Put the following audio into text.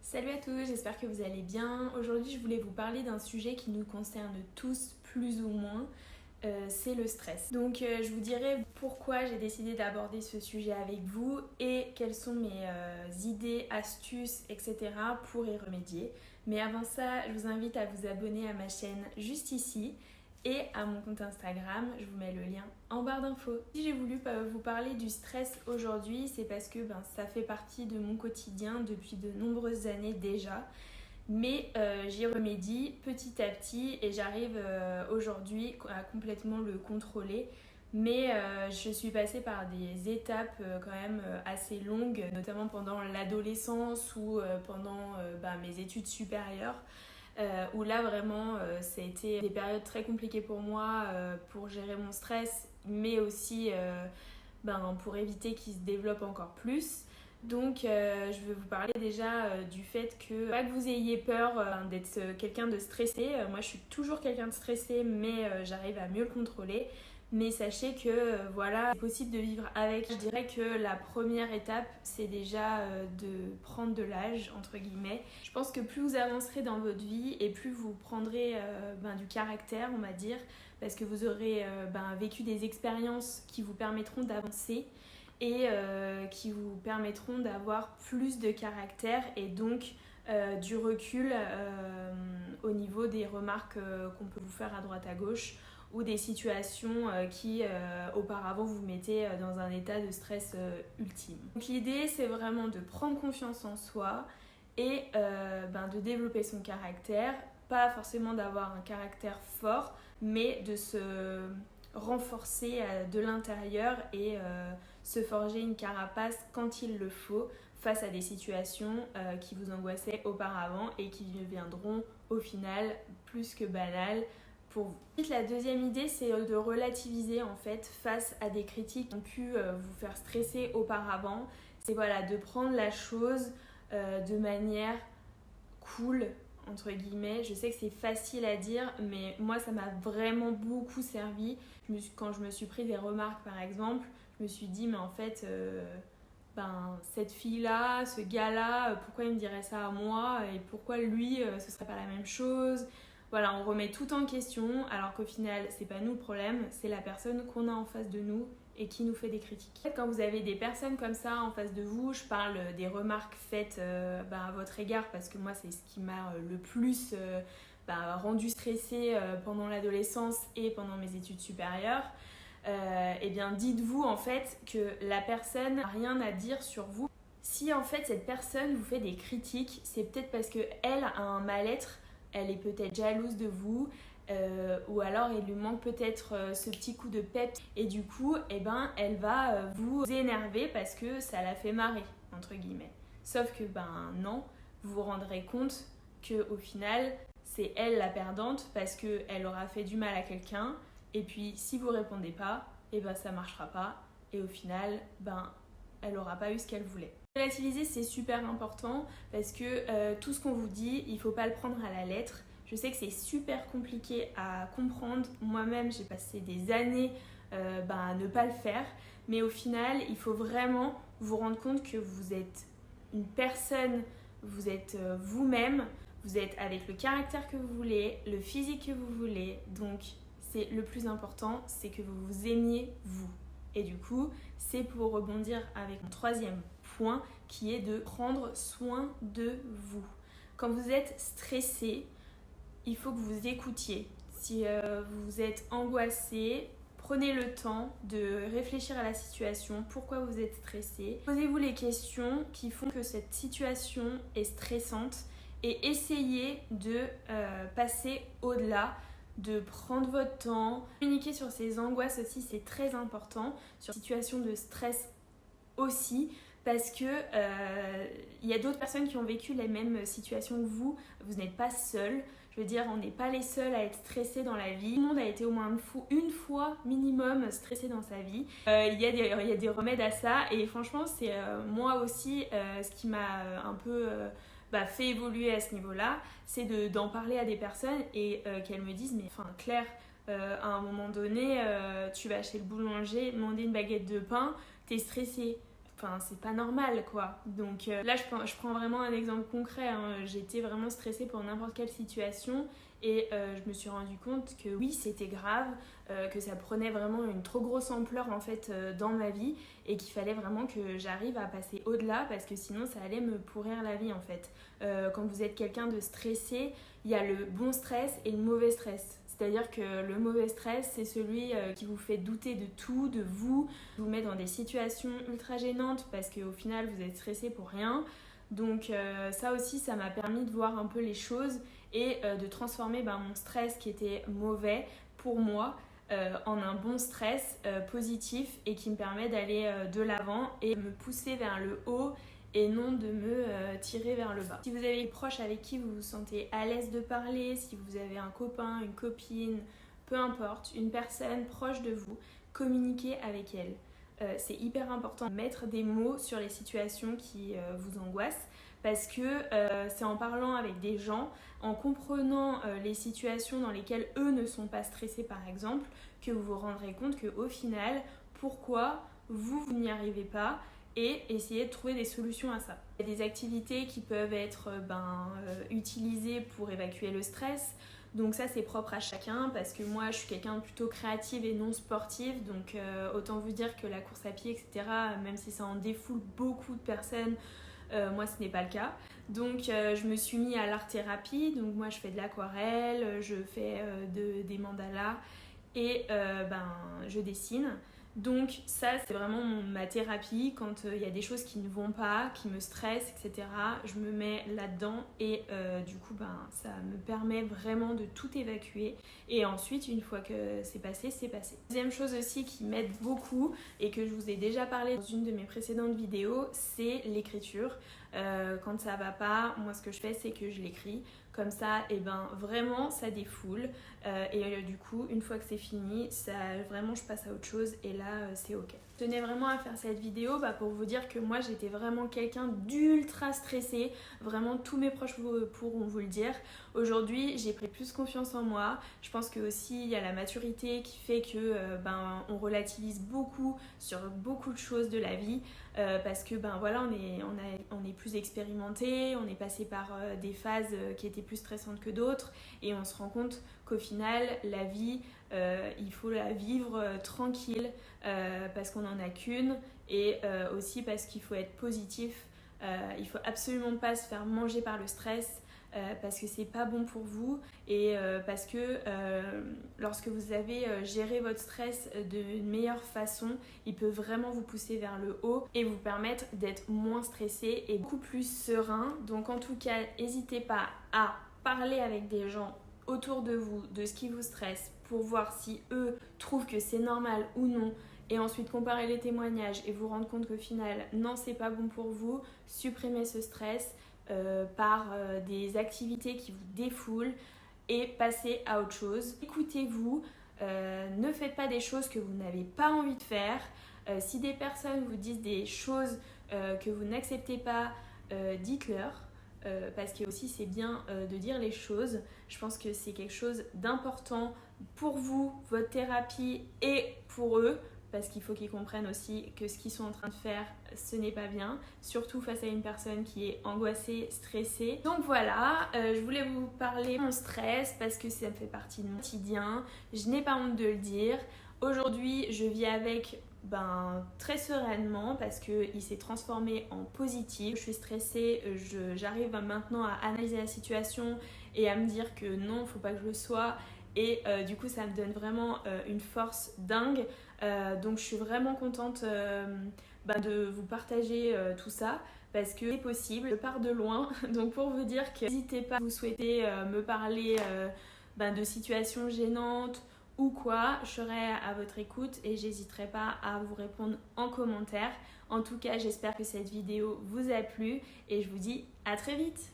Salut à tous, j'espère que vous allez bien. Aujourd'hui, je voulais vous parler d'un sujet qui nous concerne tous plus ou moins, c'est le stress. Donc, je vous dirai pourquoi j'ai décidé d'aborder ce sujet avec vous et quelles sont mes idées, astuces, etc. pour y remédier. Mais avant ça, je vous invite à vous abonner à ma chaîne juste ici et à mon compte Instagram, je vous mets le lien en barre d'infos. Si j'ai voulu vous parler du stress aujourd'hui, c'est parce que ça fait partie de mon quotidien depuis de nombreuses années déjà. Mais j'y remédie petit à petit et j'arrive aujourd'hui à complètement le contrôler. Mais je suis passée par des étapes quand même assez longues, notamment pendant l'adolescence ou pendant mes études supérieures. Où là vraiment ça a été des périodes très compliquées pour moi pour gérer mon stress, mais aussi pour éviter qu'il se développe encore plus. Donc je vais vous parler déjà du fait que, pas que vous ayez peur d'être quelqu'un de stressé. Moi je suis toujours quelqu'un de stressé, mais j'arrive à mieux le contrôler. Mais sachez que voilà, c'est possible de vivre avec. Je dirais que la première étape, c'est déjà de prendre de l'âge, entre guillemets. Je pense que plus vous avancerez dans votre vie et plus vous prendrez du caractère, on va dire, parce que vous aurez vécu des expériences qui vous permettront d'avancer et qui vous permettront d'avoir plus de caractère et donc du recul au niveau des remarques qu'on peut vous faire à droite à gauche ou des situations qui auparavant vous mettaient dans un état de stress ultime. Donc l'idée c'est vraiment de prendre confiance en soi et de développer son caractère, pas forcément d'avoir un caractère fort, mais de se renforcer de l'intérieur et se forger une carapace quand il le faut face à des situations qui vous angoissaient auparavant et qui deviendront au final plus que banales pour vous. Ensuite, la deuxième idée, c'est de relativiser en fait face à des critiques qui ont pu vous faire stresser auparavant. C'est voilà, de prendre la chose de manière cool, entre guillemets. Je sais que c'est facile à dire, mais moi ça m'a vraiment beaucoup servi. Quand je me suis pris des remarques par exemple, je me suis dit mais en fait cette fille-là, ce gars-là, pourquoi il me dirait ça à moi et pourquoi lui ce serait pas la même chose. Voilà, on remet tout en question alors qu'au final c'est pas nous le problème, c'est la personne qu'on a en face de nous et qui nous fait des critiques. Quand vous avez des personnes comme ça en face de vous, je parle des remarques faites à votre égard parce que moi c'est ce qui m'a le plus rendu stressée pendant l'adolescence et pendant mes études supérieures. Eh bien dites-vous en fait que la personne n'a rien à dire sur vous. Si en fait cette personne vous fait des critiques, c'est peut-être parce qu'elle a un mal-être, elle est peut-être jalouse de vous, ou alors il lui manque peut-être ce petit coup de peps et du coup elle va vous énerver parce que ça la fait marrer entre guillemets. Sauf que non, vous vous rendrez compte qu'au final c'est elle la perdante parce qu'elle aura fait du mal à quelqu'un et puis si vous répondez pas, ça marchera pas et au final elle n'aura pas eu ce qu'elle voulait. Relativiser c'est super important parce que tout ce qu'on vous dit, il faut pas le prendre à la lettre. Je sais que c'est super compliqué à comprendre. Moi-même, j'ai passé des années à ne pas le faire. Mais au final, il faut vraiment vous rendre compte que vous êtes une personne, vous êtes vous-même, vous êtes avec le caractère que vous voulez, le physique que vous voulez. Donc, c'est le plus important, c'est que vous vous aimiez vous. Et du coup, c'est pour rebondir avec mon troisième point qui est de prendre soin de vous. Quand vous êtes stressé, il faut que vous écoutiez. Si vous êtes angoissé, prenez le temps de réfléchir à la situation, pourquoi vous êtes stressé. Posez-vous les questions qui font que cette situation est stressante et essayez de passer au-delà, de prendre votre temps. Communiquer sur ces angoisses aussi, c'est très important. Sur la situation de stress aussi, parce que y a d'autres personnes qui ont vécu les mêmes situations que vous. Vous n'êtes pas seul. Je veux dire, on n'est pas les seuls à être stressés dans la vie. Tout le monde a été au moins une fois minimum stressé dans sa vie. Il y a des remèdes à ça et franchement, c'est moi aussi ce qui m'a un peu fait évoluer à ce niveau-là, c'est d'en parler à des personnes et qu'elles me disent, mais enfin Claire, à un moment donné, tu vas chez le boulanger demander une baguette de pain, t'es stressée. enfin c'est pas normal quoi. Donc là je prends vraiment un exemple concret, hein. J'étais vraiment stressée pour n'importe quelle situation et je me suis rendu compte que oui c'était grave, que ça prenait vraiment une trop grosse ampleur en fait dans ma vie et qu'il fallait vraiment que j'arrive à passer au-delà parce que sinon ça allait me pourrir la vie en fait. Quand vous êtes quelqu'un de stressé, il y a le bon stress et le mauvais stress. C'est-à-dire que le mauvais stress, c'est celui qui vous fait douter de tout, de vous met dans des situations ultra gênantes parce qu'au final, vous êtes stressé pour rien. Donc ça aussi, ça m'a permis de voir un peu les choses et de transformer mon stress qui était mauvais pour moi en un bon stress positif et qui me permet d'aller de l'avant et me pousser vers le haut et non de me tirer vers le bas. Si vous avez des proches avec qui vous vous sentez à l'aise de parler, si vous avez un copain, une copine, peu importe, une personne proche de vous, communiquez avec elle. C'est hyper important de mettre des mots sur les situations qui vous angoissent parce que c'est en parlant avec des gens, en comprenant les situations dans lesquelles eux ne sont pas stressés par exemple, que vous vous rendrez compte qu'au final, pourquoi vous n'y arrivez pas et essayer de trouver des solutions à ça. Il y a des activités qui peuvent être utilisées pour évacuer le stress. Donc ça c'est propre à chacun parce que moi je suis quelqu'un de plutôt créative et non sportive, donc autant vous dire que la course à pied etc, même si ça en défoule beaucoup de personnes, moi ce n'est pas le cas. Donc je me suis mis à l'art thérapie, donc moi je fais de l'aquarelle, je fais des mandalas et je dessine. Donc ça c'est vraiment ma thérapie quand il y a des choses qui ne vont pas, qui me stressent, etc. Je me mets là-dedans et du coup ça me permet vraiment de tout évacuer et ensuite une fois que c'est passé, c'est passé. Deuxième chose aussi qui m'aide beaucoup et que je vous ai déjà parlé dans une de mes précédentes vidéos, c'est l'écriture. Quand ça va pas, moi ce que je fais c'est que je l'écris. Comme ça, vraiment, ça défoule. Et du coup, une fois que c'est fini, vraiment, je passe à autre chose. Et là, c'est ok. Je tenais vraiment à faire cette vidéo pour vous dire que moi, j'étais vraiment quelqu'un d'ultra stressé. Vraiment, tous mes proches pourront vous le dire. Aujourd'hui, j'ai pris plus confiance en moi. Je pense que aussi, il y a la maturité qui fait que on relativise beaucoup sur beaucoup de choses de la vie. Parce que voilà, on est plus expérimenté, on est passé par des phases qui étaient plus stressantes que d'autres et on se rend compte qu'au final la vie il faut la vivre tranquille parce qu'on n'en a qu'une et aussi parce qu'il faut être positif, il faut absolument pas se faire manger par le stress. Parce que c'est pas bon pour vous et parce que lorsque vous avez géré votre stress d'une meilleure façon, il peut vraiment vous pousser vers le haut et vous permettre d'être moins stressé et beaucoup plus serein. Donc en tout cas, n'hésitez pas à parler avec des gens autour de vous de ce qui vous stresse pour voir si eux trouvent que c'est normal ou non. Et ensuite comparer les témoignages et vous rendre compte qu'au final, non, c'est pas bon pour vous. Supprimez ce stress par des activités qui vous défoulent et passez à autre chose. Écoutez-vous, ne faites pas des choses que vous n'avez pas envie de faire. Si des personnes vous disent des choses que vous n'acceptez pas, dites-leur. Parce que aussi c'est bien de dire les choses. Je pense que c'est quelque chose d'important pour vous, votre thérapie et pour eux. Parce qu'il faut qu'ils comprennent aussi que ce qu'ils sont en train de faire, ce n'est pas bien, surtout face à une personne qui est angoissée, stressée. Donc voilà, je voulais vous parler de mon stress parce que ça me fait partie de mon quotidien. Je n'ai pas honte de le dire. Aujourd'hui, je vis avec très sereinement parce qu'il s'est transformé en positif. Je suis stressée, j'arrive maintenant à analyser la situation et à me dire que non, il ne faut pas que je le sois. Et du coup, ça me donne vraiment une force dingue. Donc je suis vraiment contente de vous partager tout ça parce que c'est possible, je pars de loin. Donc pour vous dire que n'hésitez pas, vous souhaitez me parler de situations gênantes ou quoi, je serai à votre écoute et j'hésiterai pas à vous répondre en commentaire. En tout cas, j'espère que cette vidéo vous a plu et je vous dis à très vite.